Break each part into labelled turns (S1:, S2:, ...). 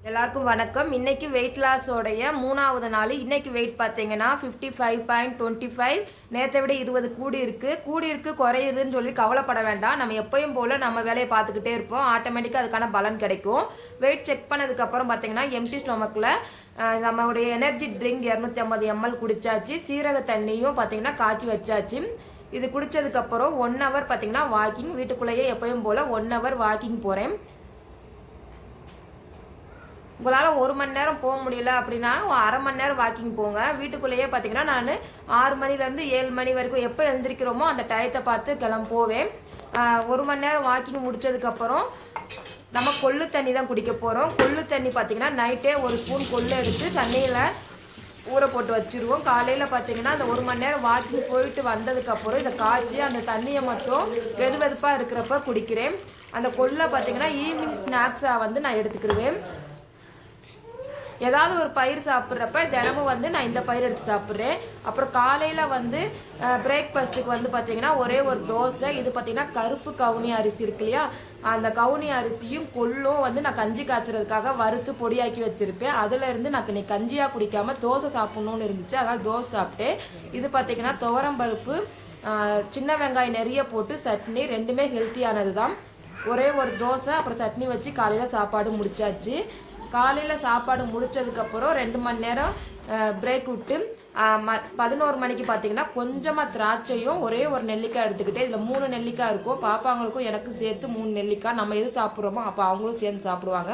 S1: எல்லாருக்கும் வணக்கம். இன்னைக்கு வெயிட் லாஸ் உடைய மூணாவது நாள். இன்னைக்கு வெயிட் பார்த்தீங்கன்னா 55.25. நேற்றை விட 20 கூடி இருக்கு குறையுதுன்னு சொல்லி கவலைப்பட வேண்டாம். நம்ம எப்பயும் போல நம்ம வேலையை பார்த்துக்கிட்டே இருப்போம். ஆட்டோமேட்டிக்காக அதுக்கான பலன் கிடைக்கும். வெயிட் செக் பண்ணதுக்கப்புறம் பார்த்தீங்கன்னா எம்டி ஸ்டொமக்கில் நம்மளுடைய எனர்ஜி ட்ரிங்க் 250 ml குடிச்சாச்சு. சீரக தண்ணியும் பார்த்தீங்கன்னா காய்ச்சி வச்சாச்சு. இது குடித்ததுக்கப்புறம் 1 hour பார்த்தீங்கன்னா வாக்கிங், வீட்டுக்குள்ளேயே எப்பயும் போல் 1 hour வாக்கிங் போகிறேன். உங்களால் 1 மணி நேரம் போக முடியல அப்படின்னா அரை மணி நேரம் வாக்கிங் போங்க. வீட்டுக்குள்ளேயே பார்த்தீங்கன்னா நான் 6 மணிலேருந்து 7 மணி வரைக்கும் எப்போ எழுந்திரிக்கிறோமோ அந்த டயத்தை பார்த்து போவேன். 1 மணி நேரம் வாக்கிங் முடித்ததுக்கப்புறம் நம்ம கொள்ளு தண்ணி தான் குடிக்க போகிறோம். கொள்ளு தண்ணி பார்த்தீங்கன்னா நைட்டே 1 ஸ்பூன் கொள்ளு எடுத்து தண்ணியில் ஊற போட்டு வச்சுருவோம். காலையில் பார்த்தீங்கன்னா அந்த 1 மணி நேரம் வாக்கிங் போயிட்டு வந்ததுக்கப்புறம் இதை காய்ச்சி அந்த தண்ணியை மட்டும் வெதுவெதுப்பாக இருக்கிறப்ப குடிக்கிறேன். அந்த கொள்ளை பார்த்தீங்கன்னா ஈவினிங் ஸ்நாக்ஸாக நான் எடுத்துக்கிடுவேன். ஏதாவது ஒரு பயிர் சாப்பிட்றப்ப தினமும் நான் இந்த பயிர் எடுத்து சாப்பிட்றேன். அப்புறம் காலையில் பிரேக்ஃபாஸ்ட்டுக்கு பார்த்தீங்கன்னா ஒரே ஒரு தோசை. இது பார்த்தீங்கன்னா கருப்பு கவுனி அரிசி இருக்கு இல்லையா, அந்த கவுனி அரிசியும் கொள்ளும் நான் கஞ்சி காய்ச்சறதுக்காக வறுத்து பொடியாக்கி வச்சுருப்பேன். அதிலேருந்து நான் இன்னைக்கு கஞ்சியாக குடிக்காமல் தோசை சாப்பிட்ணுன்னு இருந்துச்சு, அதனால் தோசை சாப்பிட்டேன். இது பார்த்தீங்கன்னா துவரம்பருப்பு, சின்ன வெங்காயம் நிறைய போட்டு சட்னி, ரெண்டுமே ஹெல்த்தியானது தான். ஒரே ஒரு தோசை அப்புறம் சட்னி வச்சு காலையில் சாப்பாடு முடிச்சாச்சு. காலையில் சாப்பாடு முடித்ததுக்கப்புறம் 2 மணி நேரம் பிரேக் விட்டு 11 மணிக்கு பார்த்தீங்கன்னா கொஞ்சமாக திராட்சையும் ஒரே ஒரு நெல்லிக்காய் எடுத்துக்கிட்டே, இதில் 3 நெல்லிக்காய் இருக்கும். பாப்பாங்களுக்கும் எனக்கு சேர்த்து 3 நெல்லிக்காய். நம்ம எது சாப்பிட்றோமோ அப்போ அவங்களும் சேர்ந்து சாப்பிடுவாங்க.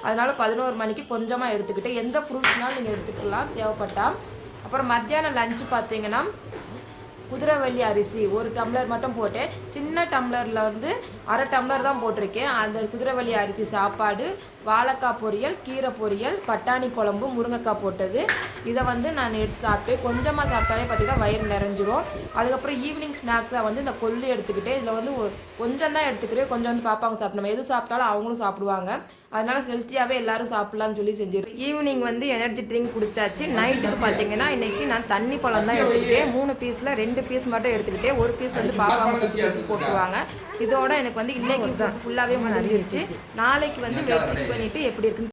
S1: அதனால் 11 மணிக்கு கொஞ்சமாக எடுத்துக்கிட்டு எந்த ஃப்ரூட்ஸ்னாலும் நீங்கள் எடுத்துக்கலாம் தேவைப்பட்டால். அப்புறம் மத்தியானம் லஞ்சு பார்த்தீங்கன்னா குதிரைவள்ளி அரிசி 1 டம்ளர் மட்டும் போட்டேன். சின்ன டம்ளரில் அரை டம்ளர் தான் போட்டிருக்கேன். அந்த குதிரைவள்ளி அரிசி சாப்பாடு, வாழைக்காய் பொரியல், கீரை பொரியல், பட்டாணி குழம்பு, முருங்கைக்காய் போட்டது. இதை நான் எடுத்து சாப்பிட்டேன். கொஞ்சமாக சாப்பிட்டாலே பார்த்தீங்கன்னா வயிறு நிறைஞ்சிரும். அதுக்கப்புறம் ஈவினிங் ஸ்நாக்ஸாக இந்த கொள்ளு எடுத்துக்கிட்டு இதில் கொஞ்சம் தான் எடுத்துக்கிறேன். கொஞ்சம் பாப்பாங்க சாப்பிடணும். எது சாப்பிட்டாலும் அவங்களும் சாப்பிடுவாங்க. அதனால ஹெல்த்தியாகவே எல்லாரும் சாப்பிட்லான்னு சொல்லி செஞ்சிடும். ஈவினிங் எனர்ஜி ட்ரிங்க் குடிச்சாச்சு. நைட்டுக்கு பார்த்தீங்கன்னா இன்றைக்கி நான் தண்ணி பழம் தான் எடுத்துக்கிட்டேன். 3 பீஸில் 2 பீஸ் மட்டும் எடுத்துக்கிட்டேன். ஒரு பீஸ் பாப்பாங்க குத்தி போட்டுருவாங்க. இதோட எனக்கு இன்னைக்கு ஃபுல்லாகவே நிறையிருச்சு. நாளைக்கு வெயிட் செக் பண்ணிவிட்டு எப்படி இருக்குன்னு